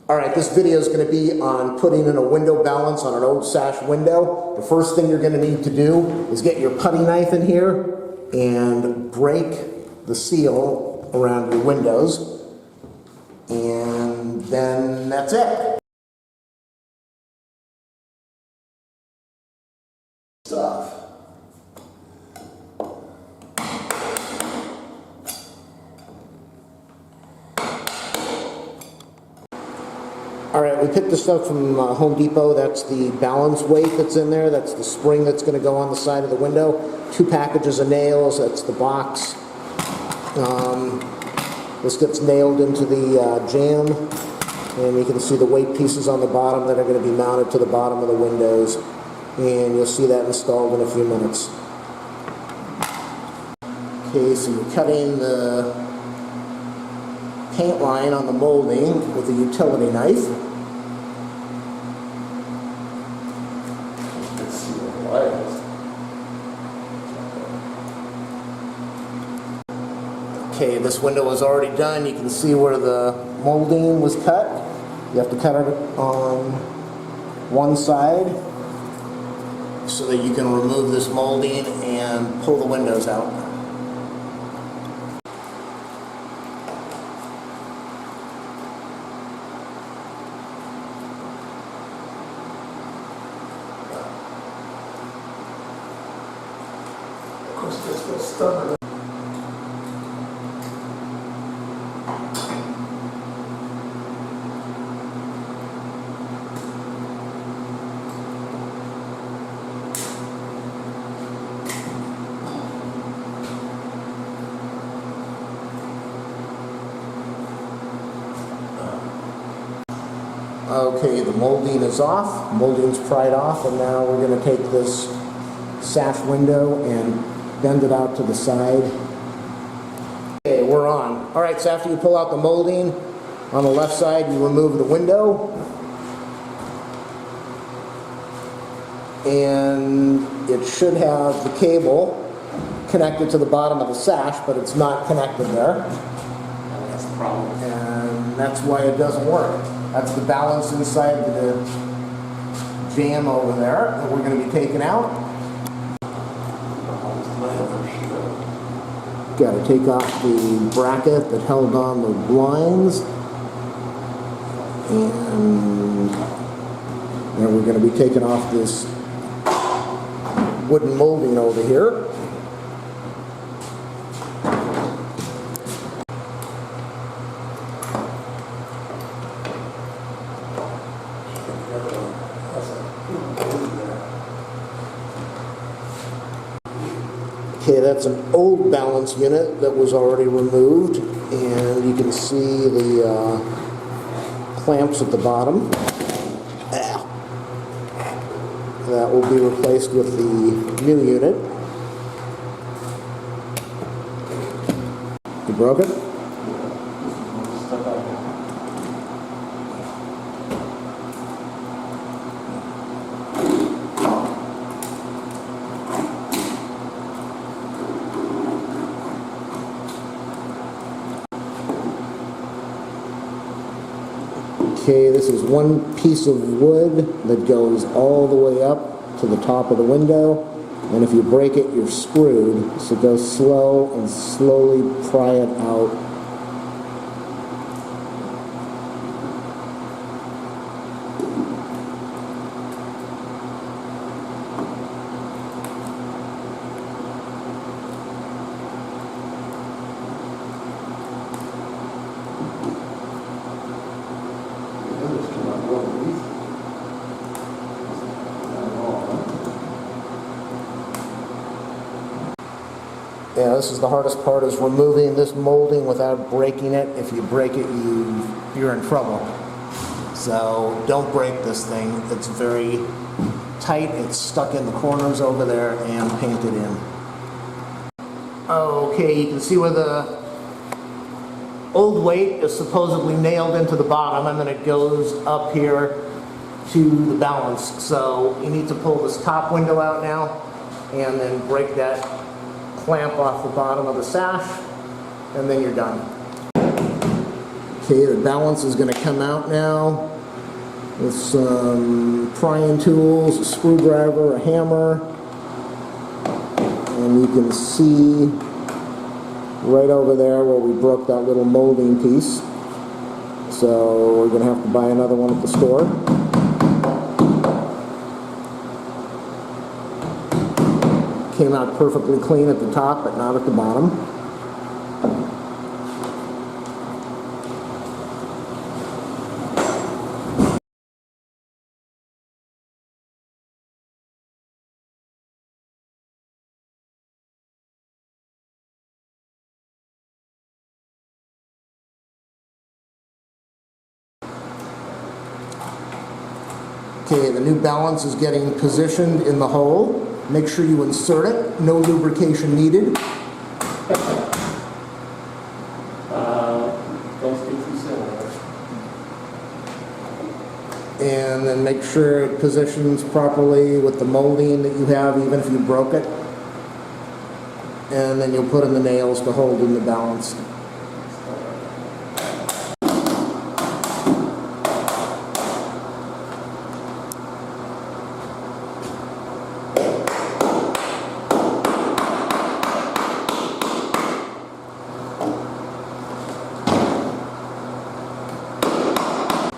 Alright, this video is going to be on putting in a window balance on an old sash window. The first thing you're going to need to do is get your putty knife in here and break the seal around your windows. And then that's it. Stuff. Alright, we picked this up from Home Depot. That's the balance weight that's in there. That's the spring that's going to go on the side of the window. 2 packages of nails. That's the box. This gets nailed into the jamb. And you can see the weight pieces on the bottom that are going to be mounted to the bottom of the windows. And you'll see that installed in a few minutes. Okay, so you're cutting the paint line on the molding with a utility knife. Let's see what it is. Okay, this window is already done. You can see where the molding was cut. You have to cut it on one side so that you can remove this molding and pull the windows out. Okay, the molding is off, molding's pried off, and now we're going to take this sash window and bend it out to the side. Okay, we're on. Alright, so after you pull out the molding, on the left side you remove the window, and it should have the cable connected to the bottom of the sash, but it's not connected there. That's the problem. And that's why it doesn't work. That's the balance inside the jamb over there that we're going to be taking out. Got to take off the bracket that held on the blinds. And then we're going to be taking off this wooden molding over here. Okay, that's an old balance unit that was already removed, and you can see the clamps at the bottom. That will be replaced with the new unit. You broke it? Okay, this is one piece of wood that goes all the way up to the top of the window, and if you break it, you're screwed. So go slow and slowly pry it out. Yeah, this is the hardest part, is removing this molding without breaking it. If you break it, you're in trouble. So don't break this thing. It's very tight. It's stuck in the corners over there and painted in. Okay, you can see where the old weight is supposedly nailed into the bottom, and then it goes up here to the balance. So you need to pull this top window out now and then break that clamp off the bottom of the sash, and then you're done. Okay, the balance is going to come out now with some prying tools, a screwdriver, a hammer, and you can see right over there where we broke that little molding piece. So we're going to have to buy another one at the store. Came out perfectly clean at the top, but not at the bottom. Okay, the new balance is getting positioned in the hole. Make sure you insert it. No lubrication needed. Don't speak too soon. And then make sure it positions properly with the molding that you have, even if you broke it. And then you'll put in the nails to hold in the balance.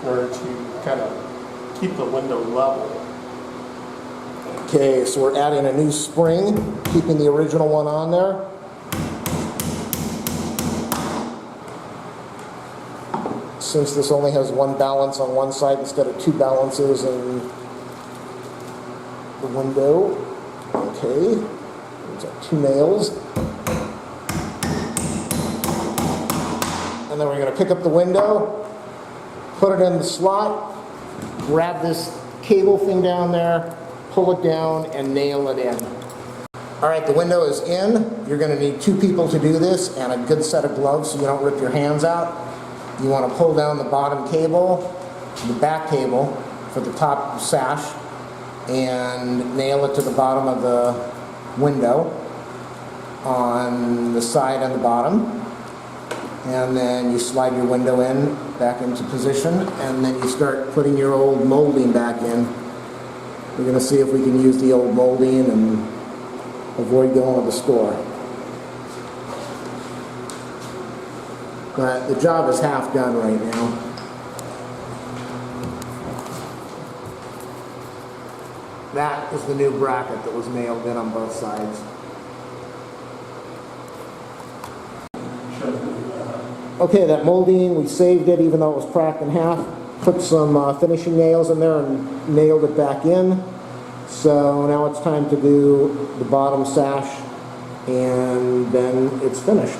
In order to kind of keep the window level. Okay, so we're adding a new spring, keeping the original one on there. Since this only has one balance on one side instead of two balances in the window. Okay, there's our two nails. And then we're going to pick up the window, put it in the slot, grab this cable thing down there, pull it down, and nail it in. All right, the window is in. You're going to need two people to do this and a good set of gloves so you don't rip your hands out. You want to pull down the bottom cable, the back cable for the top sash, and nail it to the bottom of the window on the side and the bottom. And then you slide your window in, back into position, and then you start putting your old molding back in. We're going to see if we can use the old molding and avoid going to the store. But the job is half done right now. That is the new bracket that was nailed in on both sides. Okay, that molding, we saved it even though it was cracked in half. Put some finishing nails in there and nailed it back in. So now it's time to do the bottom sash and then it's finished.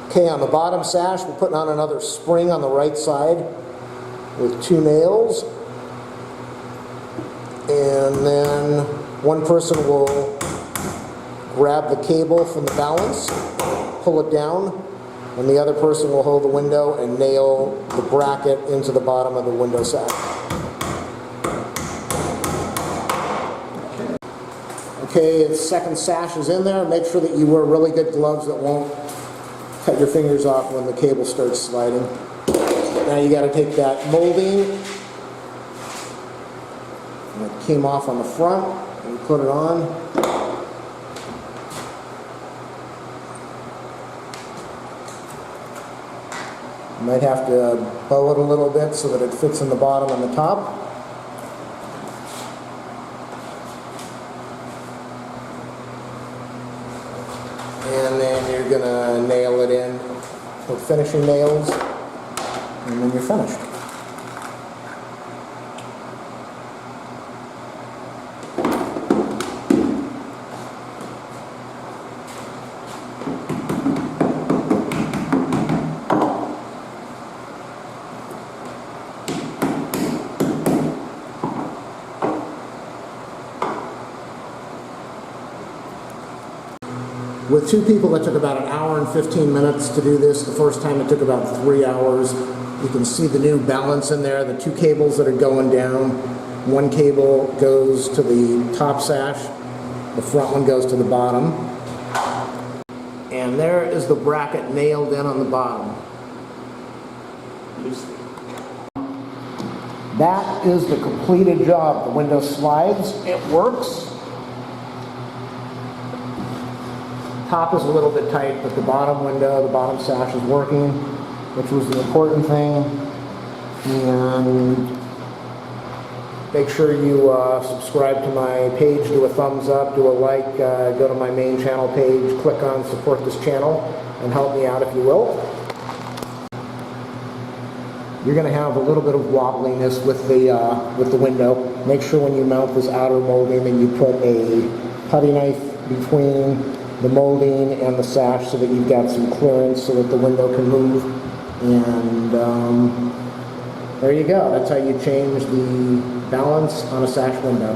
Okay, on the bottom sash, we're putting on another spring on the right side with two nails. And then one person will grab the cable from the balance, pull it down, and the other person will hold the window and nail the bracket into the bottom of the window sash. Okay, the second sash is in there. Make sure that you wear really good gloves that won't cut your fingers off when the cable starts sliding. Now you got to take that molding that came off on the front and put it on. You might have to bow it a little bit so that it fits in the bottom and the top. And then you're going to nail it in with finishing nails, and then you're finished. With two people, it took about 1 hour and 15 minutes to do this. The first time it took about 3 hours. You can see the new balance in there, the two cables that are going down. One cable goes to the top sash, the front one goes to the bottom. And there is the bracket nailed in on the bottom. loosely. That is the completed job. The window slides, it works. Top is a little bit tight, but the bottom window, the bottom sash is working, which was the important thing. And make sure you subscribe to my page, do a thumbs up, do a like, go to my main channel page, click on support this channel, and help me out if you will. You're going to have a little bit of wobbliness with the window. Make sure when you mount this outer molding that you put a putty knife between the molding and the sash so that you've got some clearance so that the window can move. And there you go. That's how you change the balance on a sash window.